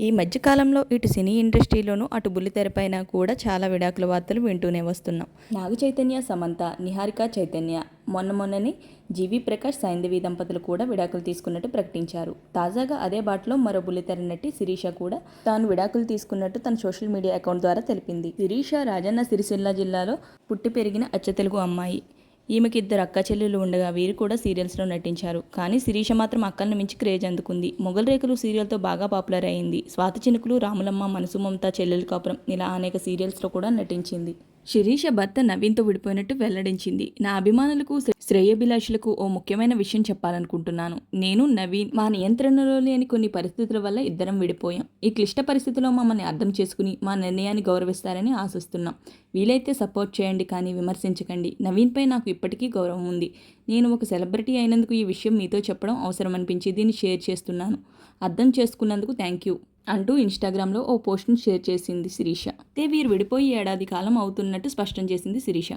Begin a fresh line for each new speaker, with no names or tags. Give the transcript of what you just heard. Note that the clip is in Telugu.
ఈ మధ్యకాలంలో ఇటు సినీ ఇండస్ట్రీలోనూ అటు బుల్లితెరపైన కూడా చాలా విడాకుల వార్తలు వింటూనే వస్తున్నాం. నాగ చైతన్య, సమంత, నిహారిక చైతన్య మొన్ననే జీవి ప్రకాష్, సైంధవి దంపతులు కూడా విడాకులు తీసుకున్నట్టు ప్రకటించారు. తాజాగా అదే బాటలో మరో బుల్లితెర నటి శిరీష కూడా తాను విడాకులు తీసుకున్నట్టు తన సోషల్ మీడియా అకౌంట్ ద్వారా తెలిపింది. శిరీష రాజన్న సిరిసిల్ల జిల్లాలో పుట్టి పెరిగిన అచ్చతెలుగు అమ్మాయి. ఈమెకి ఇద్దరు అక్క చెల్లెలు ఉండగా వీరు కూడా సీరియల్స్లో నటించారు. కానీ శిరీష మాత్రం అక్కలను మించి క్రేజ్ అందుకుంది. మొగల్ రేకులు సీరియల్తో బాగా పాపులర్ అయింది. స్వాతి చినుకులు, రాములమ్మ, మనసు మమత, చెల్లెలు కాపురం ఇలా అనేక సీరియల్స్లో కూడా నటించింది. శిరీష భర్త నవీన్తో విడిపోయినట్టు వెల్లడించింది. నా అభిమానులకు, శ్రేయోభిలాషులకు ఓ ముఖ్యమైన విషయం చెప్పాలనుకుంటున్నాను. నేను, నవీన్ మా నియంత్రణలో లేని కొన్ని పరిస్థితుల వల్ల ఇద్దరం విడిపోయాం. ఈ క్లిష్ట పరిస్థితిలో మమ్మల్ని అర్థం చేసుకుని మా నిర్ణయాన్ని గౌరవిస్తారని ఆశిస్తున్నాం. వీలైతే సపోర్ట్ చేయండి, కానీ విమర్శించకండి. నవీన్పై నాకు ఇప్పటికీ గౌరవం ఉంది. నేను ఒక సెలబ్రిటీ అయినందుకు ఈ విషయం మీతో చెప్పడం అవసరం అనిపించి దీన్ని షేర్ చేస్తున్నాను. అర్థం చేసుకున్నందుకు థ్యాంక్ యూ అంటూ ఇన్స్టాగ్రామ్లో ఓ పోస్ట్ను షేర్ చేసింది శిరీష. అయితే వీరు విడిపోయి ఏడాది కాలం అవుతున్నట్టు స్పష్టం చేసింది శిరీష.